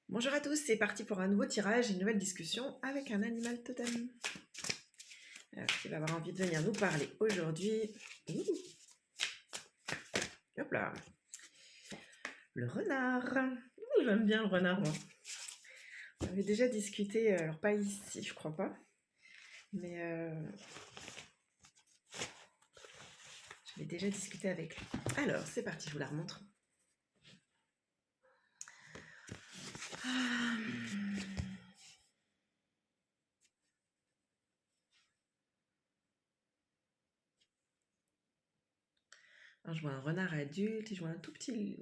Bonjour à tous, c'est parti pour un nouveau tirage, une nouvelle discussion avec un animal totem. Alors, qui va avoir envie de venir nous parler aujourd'hui. Hop là. Le renard. J'aime bien le renard, moi. On avait déjà discuté, alors pas ici, je crois pas. Mais j'avais déjà discuté avec lui. Alors, c'est parti, je vous la remontre. Ah. Alors, je vois un renard adulte et je vois un tout petit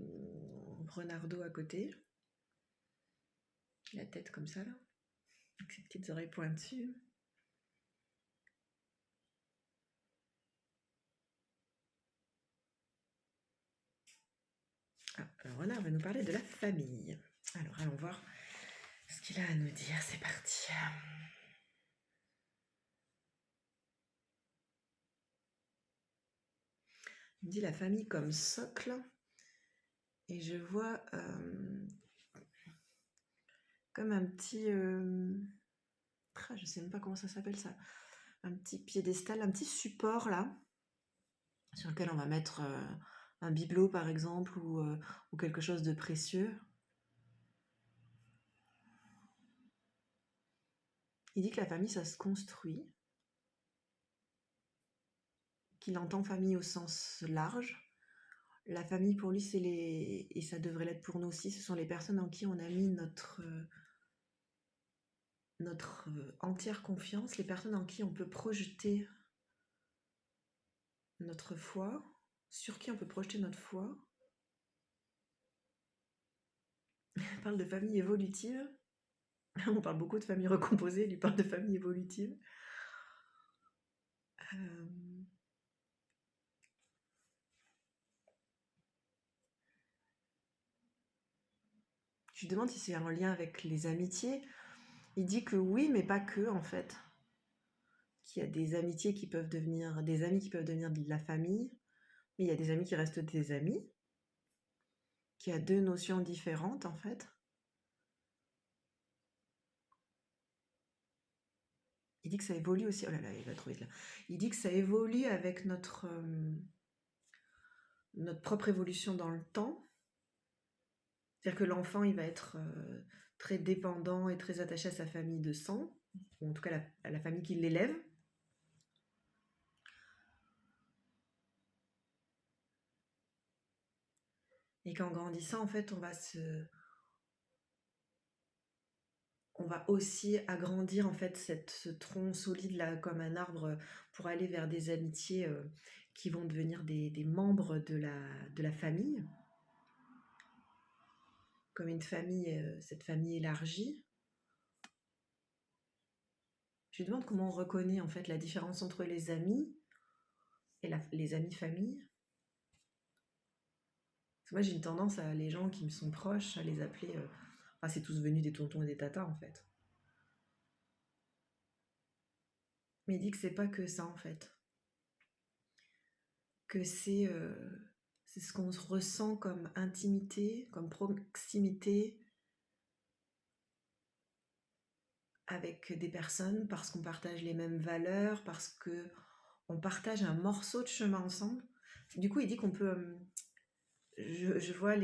renardeau à côté. La tête comme ça, là. Avec ses petites oreilles pointues. Ah, le renard va nous parler de la famille. Alors, allons voir ce qu'il a à nous dire. C'est parti. Il me dit la famille comme socle. Et je vois comme un petit... je sais même pas comment ça s'appelle ça. Un petit piédestal, un petit support là, sur lequel on va mettre un bibelot par exemple, ou quelque chose de précieux. Il dit que la famille, ça se construit, qu'il entend famille au sens large. La famille, pour lui, c'est les... Et ça devrait l'être pour nous aussi, ce sont les personnes en qui on a mis notre entière confiance, les personnes en qui on peut projeter notre foi, sur qui on peut projeter notre foi. On parle de famille évolutive. On parle beaucoup de famille recomposée, lui parle de famille évolutive. Euh, Je lui demande si c'est un lien avec les amitiés. Il dit que oui, mais pas que en fait. Qu'il y a des amitiés qui peuvent devenir des amis qui peuvent devenir de la famille, mais il y a des amis qui restent des amis. Qu'il y a deux notions différentes en fait. Il dit que ça évolue aussi. Oh là là, il va trop vite là. Il dit que ça évolue avec notre propre évolution dans le temps. C'est-à-dire que l'enfant, il va être très dépendant et très attaché à sa famille de sang, ou en tout cas à la famille qui l'élève. Et qu'en grandissant, en fait, on va aussi agrandir en fait ce tronc solide là, comme un arbre, pour aller vers des amitiés qui vont devenir des membres de la famille, comme une famille, cette famille élargie. Je lui demande comment on reconnaît en fait la différence entre les amis et les amis famille. Parce que moi, j'ai une tendance à les gens qui me sont proches, à les appeler. Enfin, c'est tous venus des tontons et des tatas, en fait. Mais il dit que c'est pas que ça, en fait. Que c'est ce qu'on ressent comme intimité, comme proximité avec des personnes, parce qu'on partage les mêmes valeurs, parce que on partage un morceau de chemin ensemble. Du coup, il dit qu'on peut. Je vois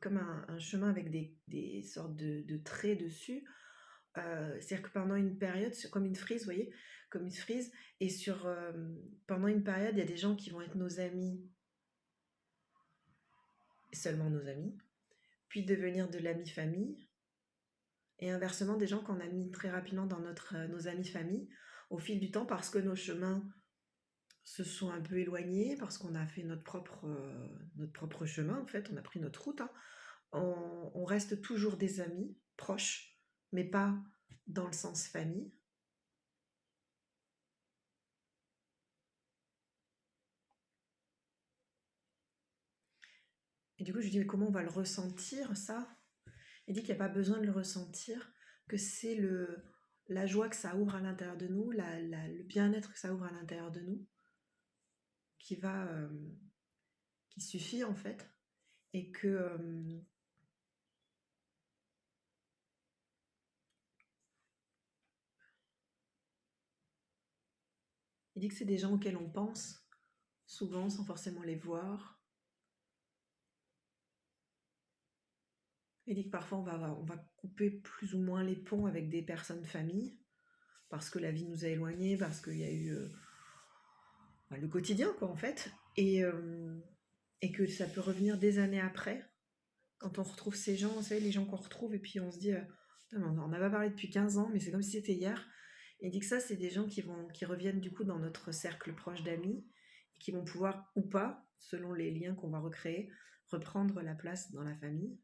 comme un chemin avec des sortes de traits dessus. C'est-à-dire que pendant une période, comme une frise, vous voyez, comme une frise, et pendant une période, il y a des gens qui vont être nos amis, seulement nos amis, puis devenir de l'ami famille, et inversement, des gens qu'on a mis très rapidement dans nos amis famille au fil du temps parce que nos chemins se sont un peu éloignés, parce qu'on a fait notre propre chemin, en fait, on a pris notre route. Hein. On reste toujours des amis proches, mais pas dans le sens famille. Et du coup, je lui dis, mais comment on va le ressentir, ça? Il dit qu'il n'y a pas besoin de le ressentir, que c'est la joie que ça ouvre à l'intérieur de nous, le bien-être que ça ouvre à l'intérieur de nous, qui va, qui suffit en fait, et que dit que c'est des gens auxquels on pense, souvent sans forcément les voir. Il dit que parfois on va couper plus ou moins les ponts avec des personnes familles, parce que la vie nous a éloignés, parce qu'il y a eu le quotidien, quoi, en fait, et que ça peut revenir des années après, quand on retrouve ces gens, vous savez, les gens qu'on retrouve, et puis on se dit, putain, on n'en a pas parlé depuis 15 ans, mais c'est comme si c'était hier. Et il dit que ça, c'est des gens qui reviennent du coup dans notre cercle proche d'amis, et qui vont pouvoir, ou pas, selon les liens qu'on va recréer, reprendre la place dans la famille.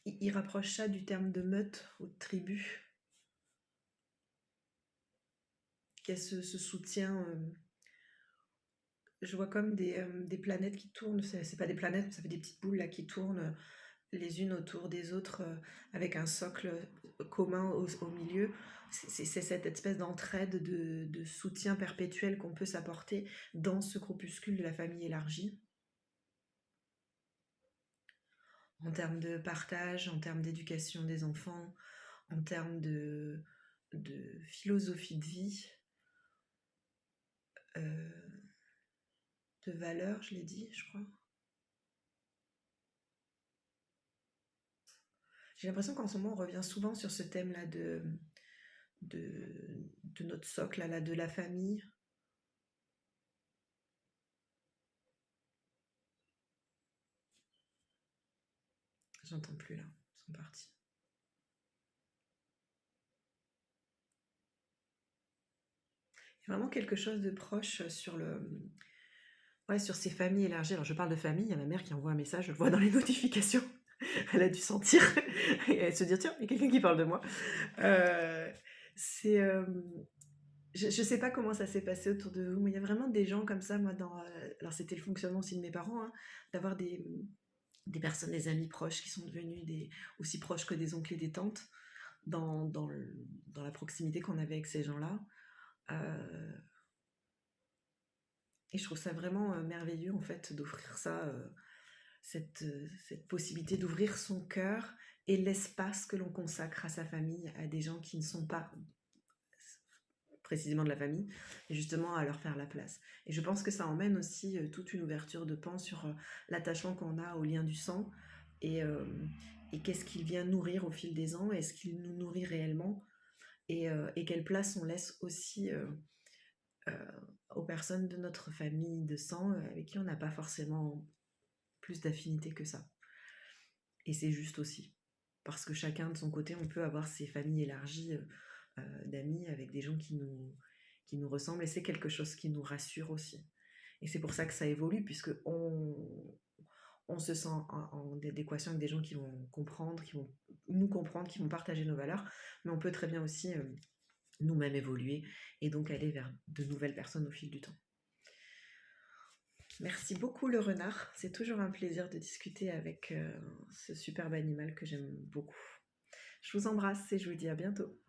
Il rapproche ça du terme de meute ou de tribu, qui a ce soutien. Je vois comme des planètes qui tournent, c'est pas des planètes, ça fait des petites boules là qui tournent les unes autour des autres avec un socle commun au milieu. C'est cette espèce d'entraide, de soutien perpétuel qu'on peut s'apporter dans ce groupuscule de la famille élargie, en termes de partage, en termes d'éducation des enfants, en termes de philosophie de vie, euh, de valeurs, je l'ai dit, je crois. J'ai l'impression qu'en ce moment, on revient souvent sur ce thème-là de notre socle, là, de la famille. J'entends plus là, ils sont partis. Il y a vraiment quelque chose de proche ouais, sur ces familles élargies. Alors je parle de famille, il y a ma mère qui envoie un message, je le vois dans les notifications. Elle a dû sentir et elle se dire tiens, il y a quelqu'un qui parle de moi. Euh, c'est, je ne sais pas comment ça s'est passé autour de vous, mais il y a vraiment des gens comme ça, moi, alors c'était le fonctionnement aussi de mes parents, hein, d'avoir des personnes, des amis proches qui sont devenus aussi proches que des oncles et des tantes dans la proximité qu'on avait avec ces gens-là. Euh, et je trouve ça vraiment merveilleux, en fait, d'offrir ça, cette possibilité d'ouvrir son cœur et l'espace que l'on consacre à sa famille, à des gens qui ne sont pas précisément de la famille, et justement à leur faire la place. Et je pense que ça emmène aussi toute une ouverture de pan sur l'attachement qu'on a au lien du sang, et, euh, et qu'est-ce qu'il vient nourrir au fil des ans, est-ce qu'il nous nourrit réellement, et quelle place on laisse aussi euh, aux personnes de notre famille de sang avec qui on n'a pas forcément plus d'affinité que ça. Et c'est juste aussi. Parce que chacun de son côté, on peut avoir ses familles élargies d'amis avec des gens qui nous ressemblent, et c'est quelque chose qui nous rassure aussi. Et c'est pour ça que ça évolue, puisque on se sent en adéquation avec des gens qui vont comprendre, qui vont nous comprendre, qui vont partager nos valeurs, mais on peut très bien aussi nous-mêmes évoluer et donc aller vers de nouvelles personnes au fil du temps. Merci beaucoup le renard, c'est toujours un plaisir de discuter avec ce superbe animal que j'aime beaucoup. Je vous embrasse et je vous dis à bientôt.